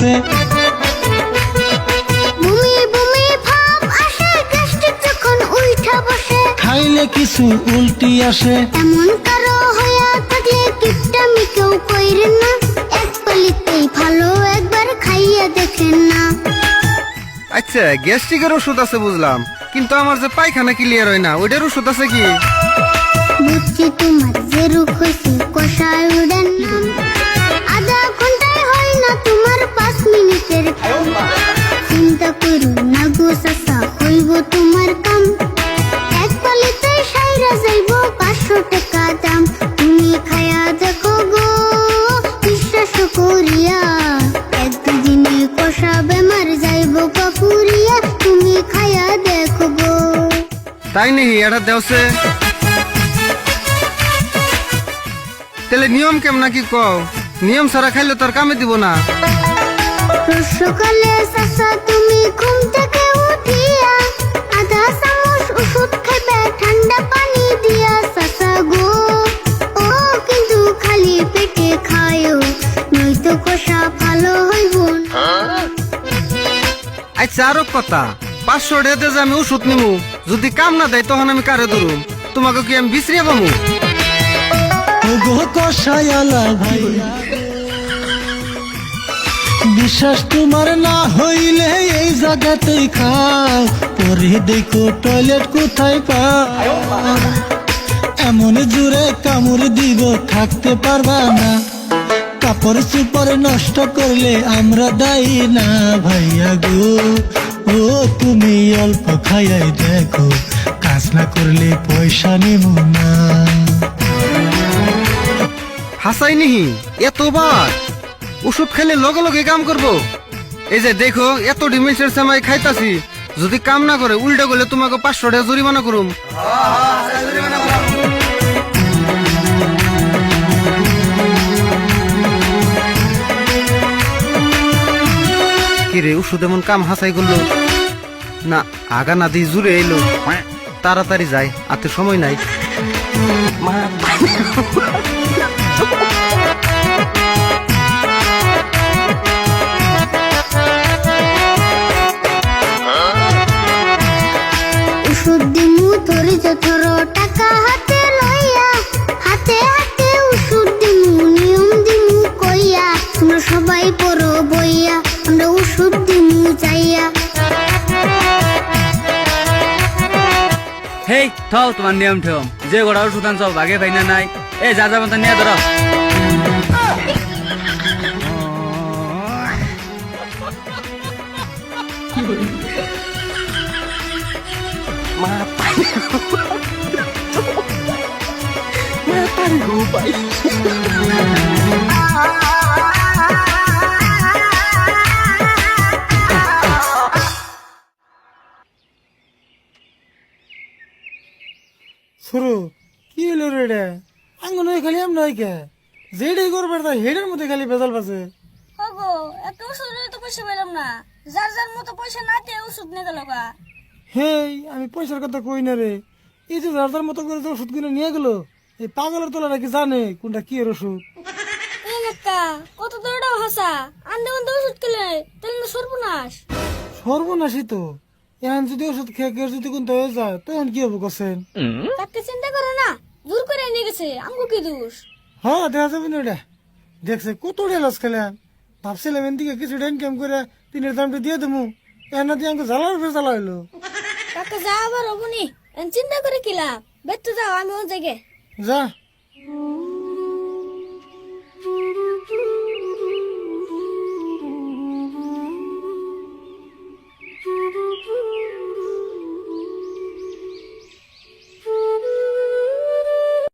আছে। বমি বমি ভাব আসে, গ্যাস্ট্রিক যখন উঠা বসে, খাইলে কিছু উল্টি আসে। এমন কারো হইয়া থাকলে কিপটামি কেউ কইরেন না, এক পালিতেই ভালো, একবার খাইয়া দেখেন না। আচ্ছা, গ্যাস্ট্রিকের ওষুধ আছে বুঝলাম, কিন্তু আমার যে পায়খানা ক্লিয়ার হয় না, ওইটার ওষুধ আছে কি? বুঝছি তোমার যে রূপ হয়েছে কষায় উড়েন না, আধা ঘন্টায় হয় না তোমার 5 মিনিটের কাম। চিন্তা করো না গো চাচা, হইব তোমার কাম, এক পালিতে সাইরা যাইব 500 টাকা দাম। তুমি খায়া দেখো গো বিশ্বাস করিয়া, এক দুদিনে কষা বেমার যাইব কাপুরিয়া, তুমি খায়া দেখো গো। তাই নেই, এটা দেওছে তাহলে নিয়ম কেমন কি কও? নিয়ম ছাড়া খাইলে তোর কামে দিব না। সকালে চাচা তুমি ঘুম থেকে উঠিয়া, আধা চামচ ওষুধ খাইবে ঠান্ডা পানি দিয়া চাচা গো। ও কিন্তু খালি পেটে খায়ও, নয়তো কষা ভালো হইব না। আচ্ছা, আরো কথা, 500 টাকাতে যে আমি ওষুধ নিমু, যদি কাম না দেয় তখন আমি কারে ধরুম? তোমাকে কি আমি বিশ্রিয়া পামু? ওগো কষায়ালা ভাইয়া, বিশ্বাস তোমার না হইলে এই জায়গাতেই খাও, পরে দেখো টয়লেট কোথায় পাও। এমন জোরে কামড় দিব থাকতে পারবা না, কাপড় চুপড় নষ্ট করলে আমরা দায়ী না ভাইয়া গো। ও তুমি অল্প খাইয়াই দেখো, কাজ না করলে পয়সা নেব না। হাসাই নিহি এতবার ওষুধ খাইলে লগে লগে কাম করবো? এই যে দেখো, এত ডিমেন্সের সময় খাইতাছি, যদি কাম না করে উল্টা করলে তোমাকে 500 টাকা জরিমানা করুম। কিরে, ওষুধ এমন কাম হাসাই করলো না? আগা না দিয়ে জুড়ে এলো, তাড়াতাড়ি যাই, আতে সময় নাই। ওষুধ দিমু ধৈর্য ধরো, টাকা হাতে লইয়া, হাতে হাতে ওষুধ দিমু, নিয়ম দিমু কইয়া, তোমরা সবাই পড়ো বইয়া, আমরা ওষুধ দিমু যাইয়া। হেই থাও, তোমার নিয়ম ঠেয়ম, যে গোড়া ওষুধ আনছ ভাগে পাই না নাই, এ যা যা মতো নিয়ে ধরো। শুরু কি হলো রে? আঙ্গন খালি এমন হয় কে, যেটাই করবার তাই হেডের মধ্যে খালি বেজাল পাচ্ছে। ওগো এত ওষুধ তো পয়সা পেলাম না, যার যার মতো পয়সা না দিয়ে ওষুধ নিয়ে গেল গা। হেই, আমি পয়সার কথা কই না রে, এই যে যার যার মতো করে যে ওষুধ কিনে নিয়ে গেলো, এই পাগলের তোলারা কি জানে কোনটা কি এর ওষুধ? এই লেখা কত দৌড়াও হাসা, আন্দে আন্দে ওষুধ খেলে তাহলে না সর্বনাশ। সর্বনাশী তো, এখন যদি ওষুধ খেয়ে কেউ যদি কোনটা হয়ে যায় তখন কি হবো কোসেন? তাকে চিন্তা করে না, জোর করে নিয়ে গেছে, আমগো কি দোষ? হ্যাঁ, দেখা যাবে না ওটা, দেখছে কত লস খেলেন, ভাবছিলাম এন দিকে কিছু ইনকাম করে তিনের দামটা দিয়ে দেবো, এনা দিয়ে আমাকে জ্বালার ফের জ্বালা হইলো। তাকে যা আবার হবনি, চিন্তা করে কি লাভ, বের তো যাও, আমি ও জায়গায়। যা।